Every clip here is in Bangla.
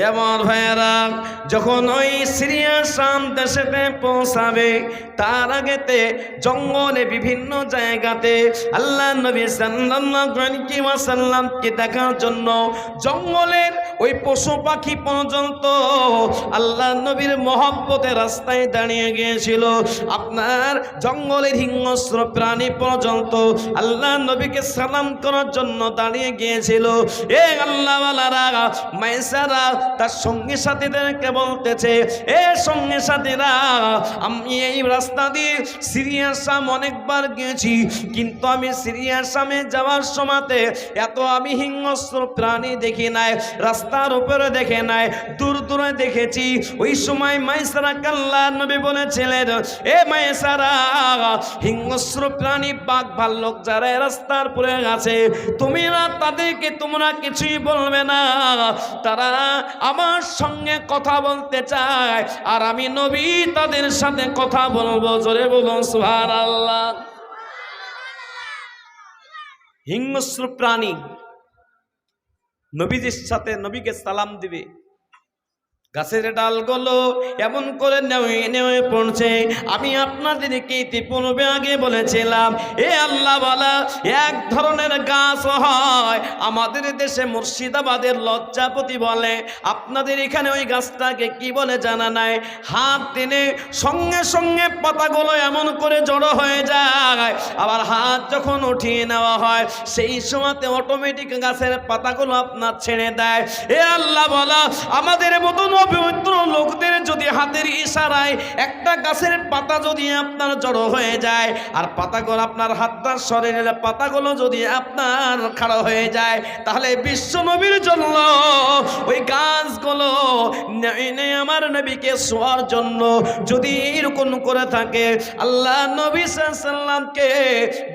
আমার ভাইয়েরা, যখন ওই সিরিয়া শাম দেশেতে পৌঁছাবে তার আগেতে জঙ্গলে বিভিন্ন জায়গাতে আল্লাহ নবী সাল্লাল্লাহু আলাইহি ওয়াসাল্লামকে দেখার জন্য জঙ্গলের ওই পশু পাখি পর্যন্ত আল্লাহ নবীর মহব্বতের রাস্তায় দাঁড়িয়ে গিয়েছিল। আপনার জঙ্গলের হিংস্র প্রাণী পর্যন্ত আল্লাহ নবীকে সালাম করার জন্য দাঁড়িয়ে গিয়েছিল। এ আল্লাহওয়ালারা, মাইসারা তার সঙ্গী সাথীদেরকে বলতেছে, এ সঙ্গী সাথীরা, আমি এই রাস্তা দিয়ে সিরিয়া শাম অনেকবার গিয়েছি, কিন্তু আমি সিরিয়া শামে যাওয়ার সময়তে এত আমি হিংস্র প্রাণী দেখি নাই, রাস্তার উপরে দেখে নাই, দূর দূরে দেখেছি। ওই সময় মাইসারা আল্লাহর নবী বলেছিলেন, এ মাইসারা, হিংস্র প্রাণী বাঘ ভাল্লুক যারা রাস্তার উপরে আছে, তুমি না তাদেরকে তোমরা কিছুই বলবে না, তারা আমার সঙ্গে কথা বলতে চায় আর আমি নবী তাদের সাথে কথা বলবো। জোরে বলুন সুবহানাল্লাহ। হিংস্র প্রাণী নবীজির সাথে নবীকে সালাম দিবে, গাছের ডালগুলো এমন করে নেওয়ে পড়ছে। আমি আপনাদেরকে ইতিপূর্বে আগে বলেছিলাম, এ আল্লাহওয়ালা, এক ধরনের গাছ হয় আমাদের দেশে মুর্শিদাবাদের লজ্জাপতি বলে, আপনাদের এখানে ওই গাছটাকে কি বলে জানা নাই। হাত টেনে সঙ্গে সঙ্গে পাতাগুলো এমন করে জড়ো হয়ে যায়, আবার হাত যখন উঠিয়ে নেওয়া হয় সেই সময়তে অটোমেটিক গাছের পাতাগুলো আপনার ছেড়ে দেয়। এ আল্লাহওয়ালা, আমাদের মতন পবিত্র লোকদের যদি হাতের ইশারায় একটা গাছের পাতা যদি আপনার জড়ো হয়ে যায় আর পাতাগুলো আপনার হাতটা সরে নিলে পাতাগুলো যদি আপনার খাড়া হয়ে যায়, তাহলে বিশ্ব নবীর জন্য ওই গাছগুলো আমার নবীকে ছোঁয়ার জন্য যদি এরকম করে থাকে, আল্লাহ নবী সাল্লাল্লাহু আলাইহি ওয়াসাল্লামকে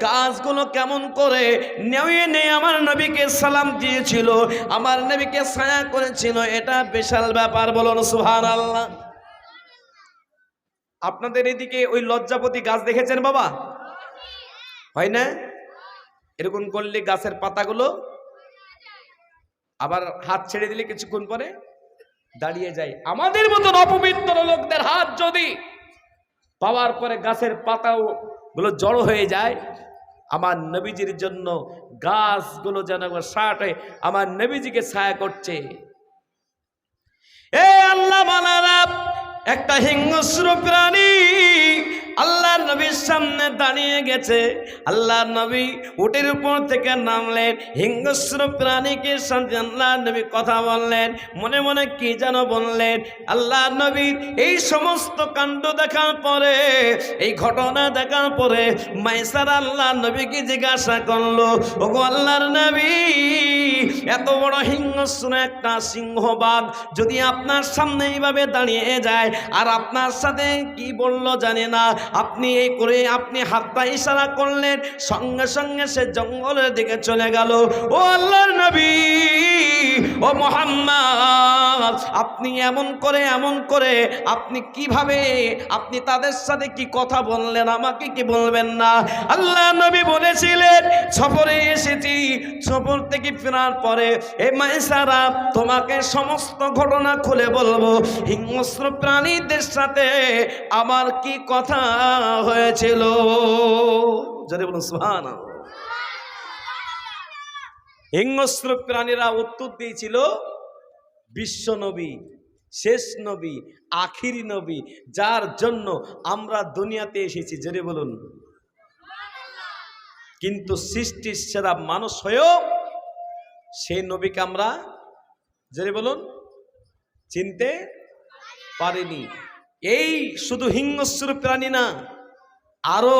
গাছগুলো কেমন করে নেয়ে আমার নবীকে সালাম দিয়েছিল, আমার নবীকে ছায়া করেছিল, এটা বিশাল ব্যাপার। বলুন সুবহানাল্লাহ। আপনাদের এদিকে ওই লজ্জাপতি গাছ দেখেছেন বাবা? হয় না? এরকম করলে গাছের পাতাগুলো আবার হাত ছেড়ে দিলে কিছুক্ষণ পরে দাঁড়িয়ে যায়। আমাদের মতন অপবিত্র লোকদের হাত যদি পাওয়ার পরে গাছের পাতাও গুলো জড়ো হয়ে যায়, আমার নবীজির জন্য গাছগুলো যেন শার্ট আমার নবীজিকে ছায়া করছে। এ আল্লাহ মালারা, একটা হিংস্র প্রাণী আল্লাহর নবীর সামনে দাঁড়িয়ে গেছে। আল্লাহর নবী উটের উপর থেকে নামলেন, হিংস্র প্রাণীকে সাথে আল্লাহর নবী কথা বললেন, মনে মনে কি যেন বললেন। আল্লাহর নবীর এই সমস্ত কাণ্ড দেখার পরে, এই ঘটনা দেখার পরে মাইসারা আল্লাহর নবীকে জিজ্ঞাসা করলো, ওগো আল্লাহর নবী, এত বড় হিংস্র একটা সিংহবাগ যদি আপনার সামনে এইভাবে দাঁড়িয়ে যায় আর আপনার সাথে কি বললো জানে না, আপনি এই করে আপনি হাতটা ইশারা করলেন, সঙ্গে সঙ্গে সে জঙ্গলের দিকে চলে গেল। ও আল্লাহর নবী, ও মুহাম্মদ, আপনি এমন করে আপনি কিভাবে আপনি তাদের সাথে কি কথা বললেন, আমাকে কি বলবেন না? আল্লাহর নবী বলেছিলেন, সফরে এসেছি, সফর থেকে ফেরার পরে এ মাইসারা তোমাকে সমস্ত ঘটনা খুলে বলবো, হিংস্র প্রাণীদের সাথে আমার কি কথা হয়েছিল। যদি বলুন সুবহানাল্লাহ। হিংস্র প্রাণীরা উত্তর দিয়েছিল, বিশ্ব নবী, শেষ নবী, আখিরি নবী, যার জন্য আমরা দুনিয়াতে এসেছি। যদি বলুন। কিন্তু সৃষ্টির সেরা মানুষ হয়েও সেই নবীকে আমরা যদি বলুন চিনতে পারিনি। এই শুধু হিংস্র প্রাণী না, আরো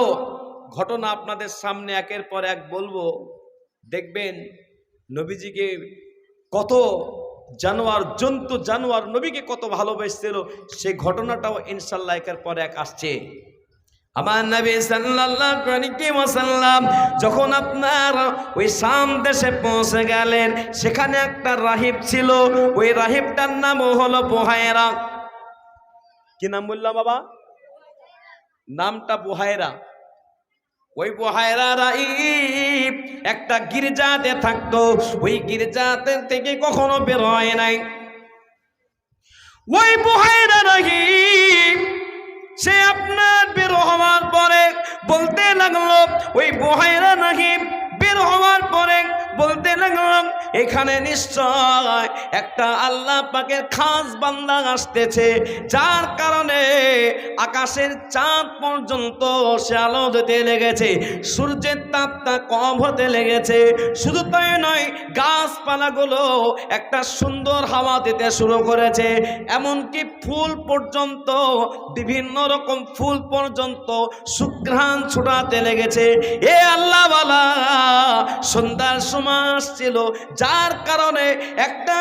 ঘটনা আপনাদের সামনে একের পর এক বলবো। দেখবেন নবীজিকে কত জানোয়ার, জন্তু জানোয়ার নবীকে কত ভালোবেসেছিল, সেই ঘটনাটাও ইনশাআল্লাহ একের পর এক আসছে। আমার নবী সাল্লাল্লাহু আলাইহি ওয়াসাল্লাম যখন আপনার ওই শাম দেশে পৌঁছে গেলেন, সেখানে একটা রাহিব ছিল, ওই রাহিবটার নাম হলো বুহায়রা। কি নাম বললাম বাবা? নামটা বুহায়রা। ওই বুহায়রা রাহিব একটা গির্জাতে থাকতো, ওই গির্জাতে থেকে কখনো বের হয় নাই। ওই বুহাইরা রাহিম সে আপনার বের হওয়ার পরে বলতে লাগলো, ওই বুহাইরা রাহিম বের হওয়ার পরে বলতে লাগলাম এখানে নিশ্চয় একটা আল্লাহ পাকের খাস বান্দা আসতেছে, যার কারণে আকাশের চাঁদ পর্যন্ত সে আলো দিতে লেগেছে, সূর্যের তাপটা কম হতে লেগেছে। শুধু তাই নয়, গাছপালাগুলো একটা সুন্দর হাওয়া দিতে শুরু করেছে, এমনকি ফুল পর্যন্ত, বিভিন্ন রকম ফুল পর্যন্ত সুঘ্রাণ ছুটাতে লেগেছে। এ আল্লাহওয়ালা সন্ধ্যার সময় ছিল, যার কারণে একটা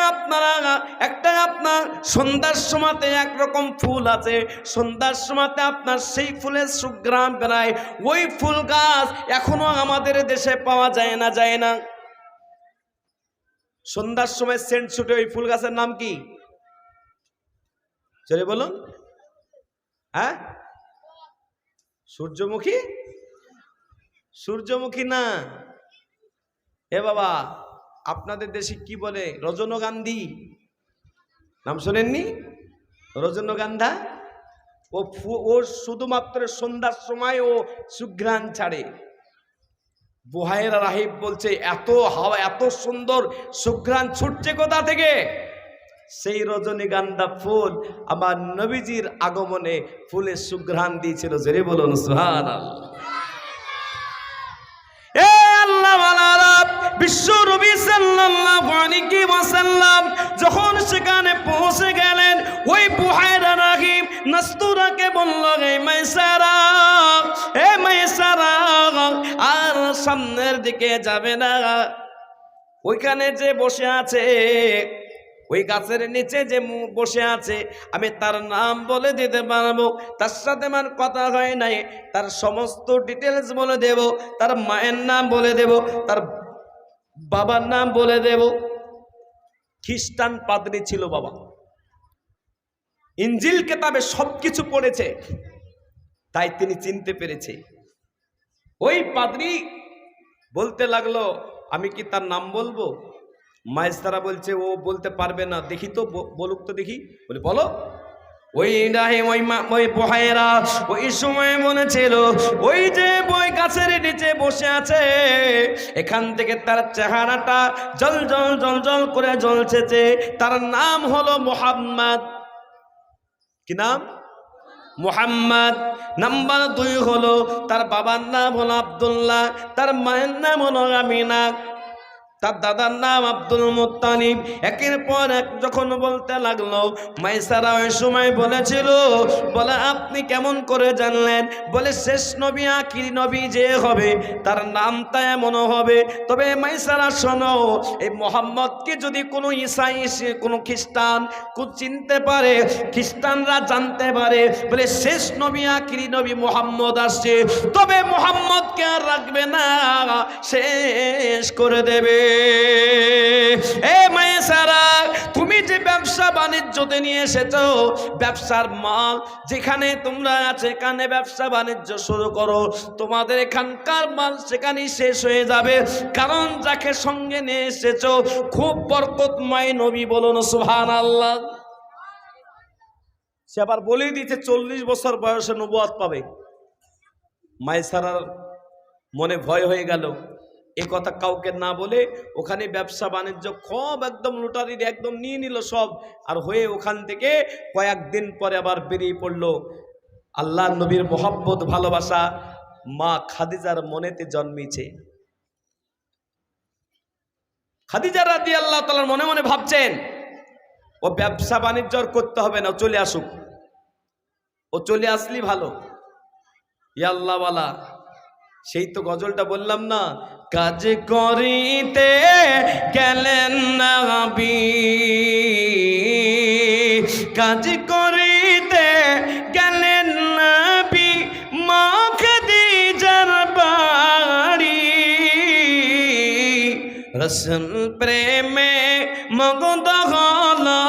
আপনার সন্ধ্যার সময়তে একরকম ফুল আছে, সন্ধ্যার সময়তে আপনার সেই ফুলের সুঘ্রাণ বেরায়। ওই ফুল গাছ এখনো আমাদের দেশে পাওয়া যায় না। সন্ধ্যার সময় সেন্ট ছুটে, ওই ফুল গাছের নাম কি চলে বলুন? হ্যাঁ, সূর্যমুখী? সূর্যমুখী না, এ বাবা আপনাদের দেশে কি বলে? রজনীগন্ধি নাম শোনেননি? রজনীগন্ধা। ও শুধুমাত্র সন্ধ্যার সময় ও সুঘ্রাণ ছাড়ে। বুহাইরা রাহিব বলছে এত হাওয়া, এত সুন্দর সুঘ্রাণ ছুটছে কোথা থেকে? সেই রজনীগন্ধা ফুল আমার নবীজির আগমনে ফুলের সুঘ্রাণ দিয়েছিল। জোরে বলুন সুবহানাল্লাহ। বিশ্ব নবী সাল্লাল্লাহু আলাইহি ওয়াসাল্লাম যখন সেখানে পৌঁছে গেলেন, ওই বুহাইরা রাহিম নাস্তুরাকে বলল, হে মাইসারা আর সামনের দিকে যাবে না। ওইখানে যে বসে আছে, ওই গাছের নিচে যে বসে আছে, আমি তার নাম বলে দিতে পারবো, তার সাথে আমার কথা হয় নাই, তার সমস্ত ডিটেলস বলে দেব, তার মায়ের নাম বলে দেব, তার বাবার নাম বলে দেব। খ্রিস্টান পাদ্রী ছিল বাবা, ইনজিল কিতাবে সবকিছু পড়েছে, তাই তিনি চিনতে পেরেছে। ওই পাদ্রী বলতে লাগলো, আমি কি তার নাম বলবো? মাইস্তারা বলছে ও বলতে পারবে না, দেখি তো বলুক তো দেখি। বলে বলো। ওই বুহাইরা ওই সময় মনে ছিল, ওই যে বই গাছের নিচে বসে আছে, এখান থেকে তার চেহারাটা জল জল জল জল করে জ্বলছে। তার নাম হলো মুহাম্মদ। কি নাম? মুহাম্মদ। নাম্বার 2 হলো তার বাবার নাম হলো আব্দুল্লাহ, তার মায়ের নাম হলো আমিনা, তার দাদার নাম আব্দুল মুত্তালিব। একের পর এক যখন বলতে লাগলো, মাইসারা ওই সময় বলেছিল, বলে আপনি কেমন করে জানলেন? বলে শেষ নবী আখির নবী যে হবে তার নামটা এমন হবে। তবে মাইসারা শোনো, এই মোহাম্মদকে যদি কোনো ঈসাই, কোনো খ্রিস্টান চিনতে পারে, খ্রিস্টানরা জানতে পারে, বলে শেষ নবী আখির নবী মোহাম্মদ আসছে, তবে মোহাম্মদকে আর রাখবে না, শেষ করে দেবে। এ মায়েসারা, তুমি যে ব্যবসা বাণিজ্যতে নিয়ে এসেছো, ব্যবসার মাল যেখানে তোমরা আছে, এখানে ব্যবসা বাণিজ্য শুরু করো, তোমাদের এখানকার মাল সেখানেই শেষ হয়ে যাবে, কারণ যাকে সঙ্গে নিয়ে এসেছো খুব বরকতময় নবী। বলুন সুবহানাল্লাহ। সে আবার বলেই দিয়েছে 40 বছর বয়সে নবুয়ত পাবে। মায়েসারার মনে ভয় হয়ে গেল, এ কথা কাউকে না বলে ওখানে ব্যবসা বাণিজ্য সব একদম লুটারির একদম নিয়ে নিল সব, আর হয়ে ওখান থেকে কয়েকদিন পরে আবার বেরিয়ে পড়লো। আল্লাহ নবীর মোহাব্বত ভালোবাসা মা খাদিজার মনেতে জন্মেছে। খাদিজা রাদিয়াল্লাহু তাআলার মনে মনে ভাবছেন, ও ব্যবসা বাণিজ্য করতে হবে না, চলে আসুক, ও চলে আসলি ভালো। ইয়া আল্লাহওয়ালা, সেই তো গজলটা বললাম না, কাজ করিতে গেলেন নবী, কাজ করিতে গেলেন নবী মা খাদিজার বাড়ি, রাসূল প্রেমে মগন হলো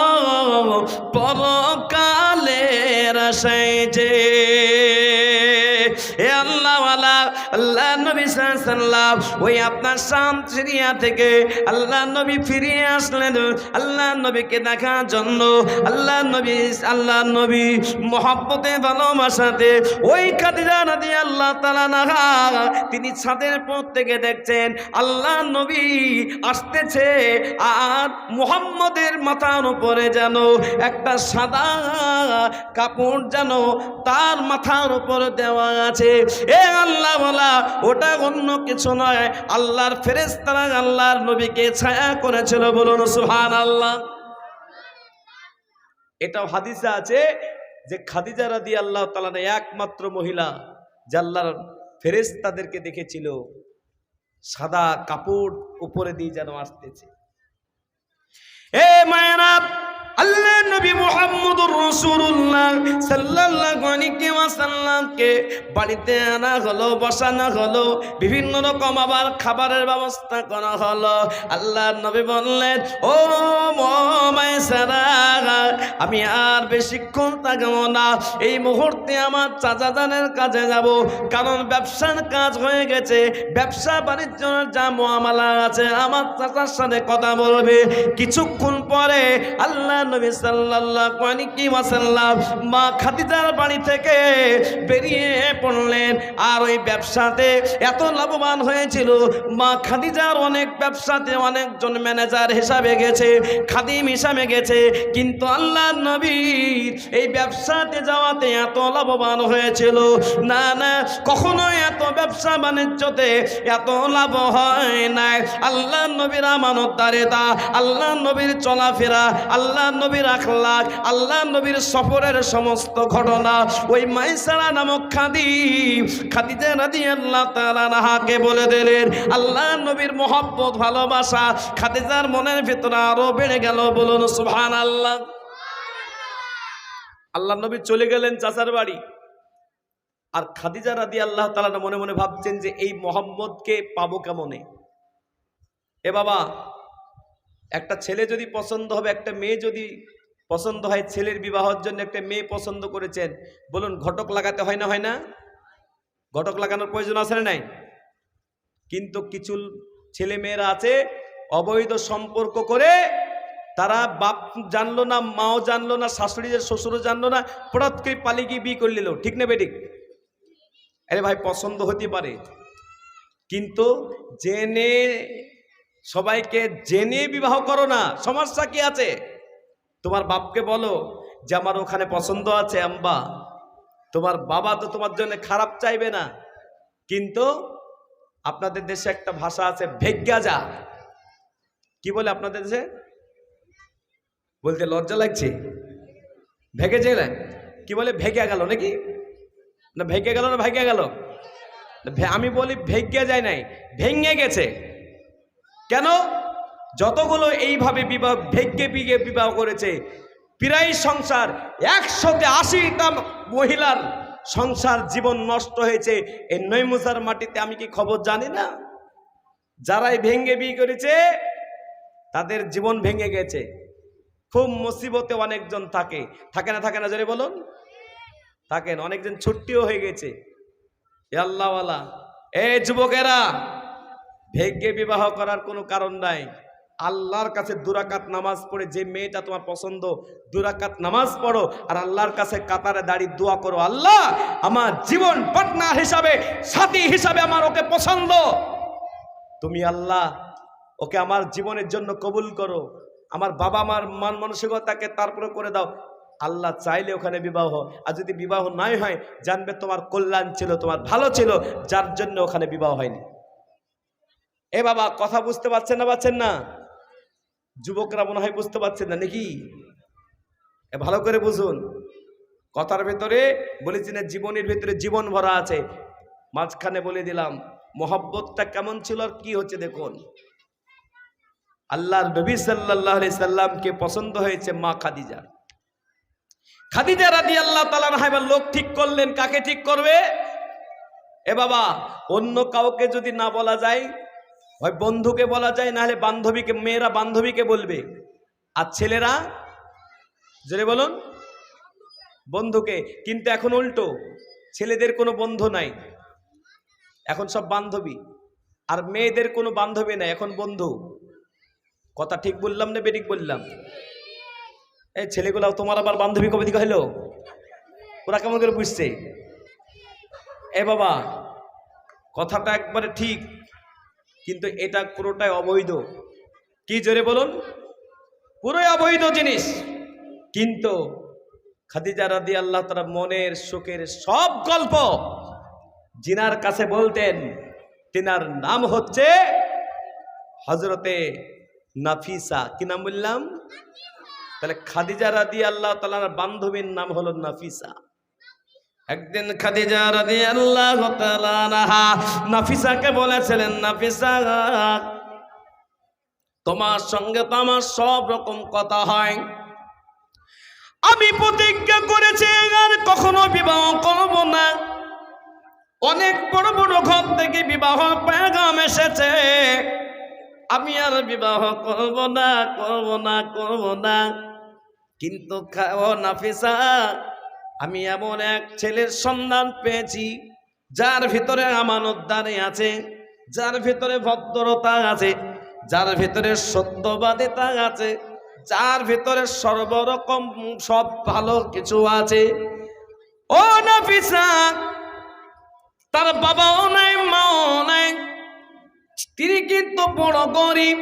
পরকালের আশায় যে। এ আল্লাহওয়ালা, আল্লাহ নবী সাল্লাল্লাহু, ওই আপনার শাম সিরিয়া থেকে আল্লাহ নবী ফিরে আসলেন আল্লাহ নবীকে দেখার জন্য। আল্লাহ নবী মহব্বতে ভালোবাসাতে ওই খাদিজা রাদিয়াল্লাহু তাআলা আনহা তিনি ছাদের উপর থেকে দেখছেন আল্লাহ নবী আসতেছে, আর মুহাম্মদের মাথার উপরে যেন একটা সাদা কাপড় যেন তার মাথার উপরে দেওয়া আছে। এ আল্লাহ বলা, ওটা অন্য কিছু নয়, আল্লাহর ফেরেশতারা আল্লাহর নবীকে ছায়া করেছিল। বলুন সুবহানাল্লাহ। এটাও হাদিসে আছে যে খাদিজা রাদিয়াল্লাহু তাআলা একমাত্র মহিলা যে আল্লাহর ফেরেশতাদেরকে দেখেছিল সাদা কাপড় উপরে দিয়ে যেন আসতেছে। এ মায়েরা, আল্লাহ নবী মুহাম্মদুর রাসূলুল্লাহ সাল্লাল্লাহু আলাইহি ওয়াসাল্লামকে বাড়িতে আনা হলো, বসানো হলো, বিভিন্ন রকম আবার খাবারের ব্যবস্থা করা হলো। আল্লাহ নবী বললেন, ও মায়েরা, আমি আর বেশিক্ষণ থাকবো না, এই মুহূর্তে আমার চাচা জানের কাছে যাব, কারণ ব্যবসার কাজ হয়ে গেছে, ব্যবসা বাণিজ্যের যা মুআমালা আছে আমার চাচার সাথে কথা বলবে। কিছুক্ষণ পরে আল্লাহ নবী সাল্লাল্লাহু আলাইহি ওয়াসাল্লাম মা খাদিজার বাড়ি থেকে বেরিয়ে পড়লেন। আর ওই ব্যবসাতে এত লাভবান হয়েছিল, মা খাদিজার অনেক ব্যবসাতে অনেকজন ম্যানেজার হিসাবে গেছে, খাদিম হিসাবে গেছে, কিন্তু আল্লাহ নবী এই ব্যবসাতে যাওয়াতে এত লাভবান হয়েছিল না, কখনো এত ব্যবসা বাণিজ্যতে এত লাভ হয় নাই। আল্লাহ নবীর আমানতদারিতা, আল্লাহ নবীর চলাফেরা, আল্লাহ নবীর আখলাক, আল্লাহ নবীর সফরের সমস্ত ঘটনা ওই মাইসারা নামক খাদিজা রাদিয়াল্লাহু তাআলা আনহাকে বলে দিলেন। আল্লাহ নবীর মহব্বত ভালোবাসা খাদিজার মনের ভিতরে আরো বেড়ে গেল। বলুন সুবহানাল্লাহ। আল্লাহ নবী চলে গেলেন চাচার বাড়ি, আর খাদিজা রাদিয়াল্লাহু তাআলা মনে মনে ভাবছেন যে এই মোহাম্মদকে পাবো কেমনে। এ বাবা, একটা ছেলে যদি পছন্দ হবে, একটা মেয়ে যদি পছন্দ হয়, ছেলের বিবাহের জন্য একটা মেয়ে পছন্দ করেছেন, বলুন ঘটক লাগাতে হয় না, হয় না? ঘটক লাগানোর প্রয়োজন আছে না নাই? কিন্তু কিছু ছেলে মেয়েরা আছে অবৈধ সম্পর্ক করে, তারা বাপ জানলো না, মাও জানলো না, শাশুড়িদের শ্বশুরও জানলো না, হঠাৎ করে পালিয়ে গিয়ে বিয়ে করে নিল। ঠিক না বেঠিক? আরে ভাই, পছন্দ হতে পারে, কিন্তু জেনে, সবাইকে জেনে বিবাহ করো না। সমস্যা কি আছে? তোমার বাপকে বলো যে আমার ওখানে পছন্দ আছে আম্বা, তোমার বাবা তো তোমার জন্য খারাপ চাইবে না। কিন্তু আপনাদের দেশে একটা ভাষা আছে, ভেগ্যা যা। কি বলে আপনাদের দেশে? বলতে লজ্জা লাগছে? ভেগে গেলে কি বলে? ভেগে গেল নাকি? না ভেগে গেল না ভাগ্যা গেল? আমি বলি ভেগ্যা যায় নাই, ভেঙে গেছে। কেন? যতগুলো এইভাবে বিবাহ ভেগ্যে বিগে বিবাহ করেছে, প্রায় সংসার 180টা মহিলার সংসার জীবন নষ্ট হয়েছে এই নৈমুসার মাটিতে। আমি কি খবর জানি না? যারাই ভেঙ্গে বিয়ে করেছে তাদের জীবন ভেঙে গেছে। খুব মুসিবতে অনেকজন থাকে না? থাকে না? জোরে বলুন। থাকেন। অনেকজন ছুটিও হয়ে গেছে। আল্লাহওয়ালা, এ যুবকেরা, ভেগ্যে বিবাহ করার কোনো কারণ নাই। আল্লাহর কাছে 2 রাকাত নামাজ পড়ে, যে মেয়েটা তোমার পছন্দ 2 রাকাত নামাজ পড়ো, আর আল্লাহর কাছে কাতারে দাঁড়িয়ে দোয়া করো, আল্লাহ আমার জীবন পার্টনার হিসাবে, সাথী হিসাবে আমার ওকে পছন্দ, তুমি আল্লাহ ওকে আমার জীবনের জন্য কবুল করো, আমার বাবা মার মান মানসিকতাকে তারপরে করে দাও। আল্লাহ চাইলে ওখানে বিবাহ, আর যদি বিবাহ নাই হয় জানবে তোমার কল্যাণ ছিল, তোমার ভালো ছিল, যার জন্য ওখানে বিবাহ হয়নি। এ বাবা, কথা বুঝতে পারছেন না? পাচ্ছেন না? যুবকরা মনে হয় বুঝতে পারছেন না নাকি? ভালো করে বুঝুন। কথার ভেতরে বলেছি না, জীবনের ভেতরে জীবন ভরা আছে। মাঝখানে বলে দিলাম মোহাব্বতটা কেমন ছিল আর কি হচ্ছে দেখুন। আল্লাহর নবী সাল্লাল্লাহু আলাইহি সাল্লামকে পছন্দ হয়েছে মা খাদিজা। খাদিজা রাদিয়াল্লাহু তাআলা আনহা লোক ঠিক করলেন। কাকে ঠিক করবে? এ বাবা, অন্য কাউকে যদি না বলা যায়, হয় বন্ধুকে বলা যায়, না হলে বান্ধবীকে, মেয়েরা বান্ধবীকে বলবে, আর ছেলেরা, জোরে বলুন, বন্ধুকে। কিন্তু এখন উল্টো, ছেলেদের কোনো বন্ধু নাই, এখন সব বান্ধবী। আর মেয়েদের কোনো বান্ধবী নাই, এখন বন্ধু। কথা ঠিক বললাম না বেঠিক বললাম? এই ছেলেগুলা তোমার আবার বান্ধবী কবে দিকে হইলো? ওরা কেমন করে বুঝছে? এ বাবা, কথাটা একবারে ঠিক, কিন্তু এটা পুরোটাই অবৈধ। কি জোরে বলুন? পুরোই অবৈধ জিনিস। কিন্তু খাদিজা রাদিয়াল্লাহু তাআলা মনের সুখের সব গল্প জিনার কাছে বলতেন। তিনার নাম হচ্ছে হযরতে নাফিসা। কি নাম বললাম? তাহলে খাদিজা রাদিয়াল্লাহু তাআলার বান্ধবীর নাম হলো নাফিসা। একদিন খাদিজা রাদিয়াল্লাহু তাআলা আনহা নাফিসাকে বলেছিলেন, নাফিসা, তোমার সঙ্গে তো আমার সব রকম কথা হয়, আমি প্রতিজ্ঞা করেছি আর কখনো বিবাহ করব না। অনেক বড় বড় ঘর থেকে বিবাহ পেগাম এসেছে, আমি আর বিবাহ করব না, করব না, করব না। কিন্তু ও নাফিসা, আমি এমন এক ছেলের সন্ধান পেয়েছি যার ভিতরে আমানতদারি আছে, যার ভিতরে ভদ্রতা আছে, যার ভিতরে সত্যবাদিতা আছে, যার ভিতরে সর্বরকম সব ভালো কিছু আছে। ও নাফিসা, তার বাবাও নাই, মাও নাই, তিনি কিন্তু বড় গরিব।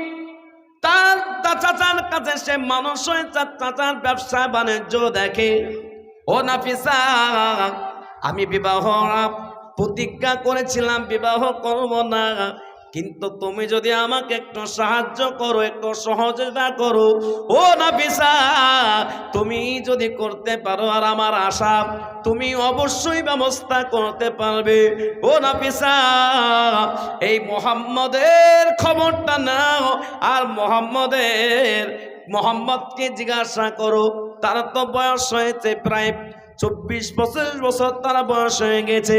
তার চাচার কাছে সে মানুষ হয়ে চাচার ব্যবসা বাণিজ্য দেখে। ও নাফিসা, আমি বিবাহ প্রতিজ্ঞা করেছিলাম বিবাহ করব না, কিন্তু তুমি যদি আমাকে একটু সাহায্য করো, একটু সহযোগিতা করো, ও নাফিসা, তুমি যদি করতে পারো, আর আমার আশা তুমি অবশ্যই ব্যবস্থা করতে পারবে। ও নাফিসা, এই মুহাম্মদের খবরটা নাও, আর মুহাম্মদকে জিজ্ঞাসা করো। তার তো বয়স হয়েছে প্রায় 24-25 বছর, তারা বয়স হয়ে গেছে,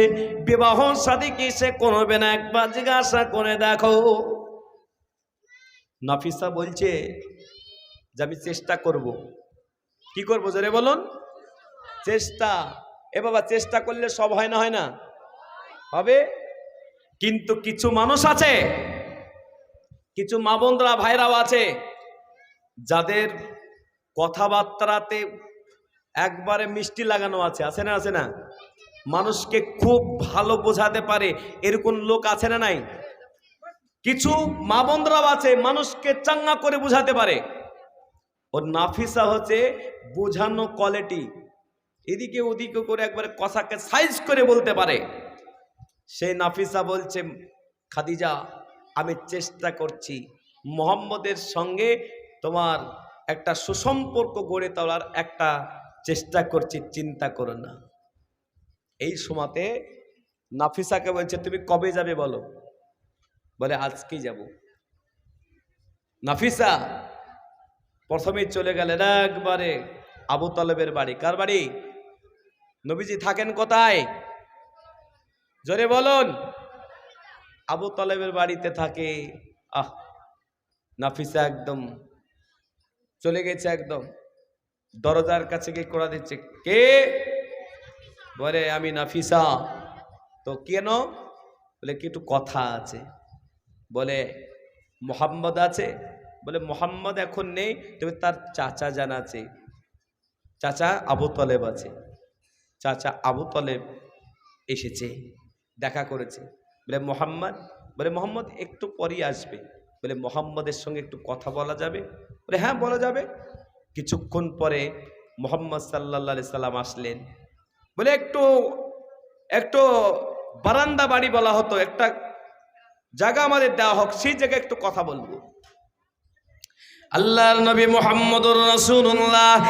বিবাহ শাদী কি সে করবে না, একবার জিজ্ঞাসা করে দেখো। নাফিসা বলছে যে আমি চেষ্টা করব। কি করবো জোরে বলুন? চেষ্টা। এ বাবা, চেষ্টা করলে সব হয় না? হয় না? হবে। কিন্তু কিছু মানুষ আছে, কিছু মা বোনরা ভাইরাও আছে, যাদের কথাবার্তাতে একবারে মিষ্টি লাগানো আছে। আছে না? আছে না? মানুষকে খুব ভালো বোঝাতে পারে, এরকম লোক আছে না নাই? কিছু মা বোনরাও আছে মানুষকে চাঙ্গা করে বোঝাতে পারে। ও নাফিসা হচ্ছে বোঝানো কোয়ালিটি, এদিকে ওদিকে করে একবারে কথাকে সাইজ করে বলতে পারে। সেই নাফিসা বলছে, খাদিজা, আমি চেষ্টা করছি মুহাম্মদের সঙ্গে তোমার একটা সুসম্পর্ক গড়ে তোলার একটা চেষ্টা করছি, চিন্তা করো না। এই সময়তে নাফিসাকে বলছে, তুমি কবে যাবে বলো? বলে আজকেই যাব। নাফিসা প্রথমেই চলে গেলেন একবারে আবু তালেবের বাড়ি। কার বাড়ি? নবীজি থাকেন কোথায়? জোরে বলুন। আবু তালেবের বাড়িতে থাকে। নাফিসা একদম চলে গেছে, একদম দরজার কাছে গিয়ে কড়া দিচ্ছে। কে? বলে আমি নাফিসা। তো কেন? বলে কি একটু কথা আছে। বলে মুহাম্মদ আছে? বলে মুহাম্মদ এখন নেই, তবে তার চাচা জান আছে, চাচা আবু তালেব আছে। চাচা আবু তালেব এসেছে, দেখা করেছে। বলে মুহাম্মদ? বলে মুহাম্মদ একটু পরেই আসবে। বলে মুহাম্মদের সঙ্গে একটু কথা বলা যাবে? বলে হ্যাঁ, বলা যাবে। কিছুক্ষণ পরে মুহাম্মদ সাল্লাল্লাহু আলাইহি সাল্লাম আসলেন। বলে একটু বারান্দা বাড়ি বলা হতো, একটা জায়গা আমাদের দেওয়া হোক, সেই জায়গায় একটু কথা বলবো। আল্লাহর নবী মুহাম্মদুর রাসূলুল্লাহ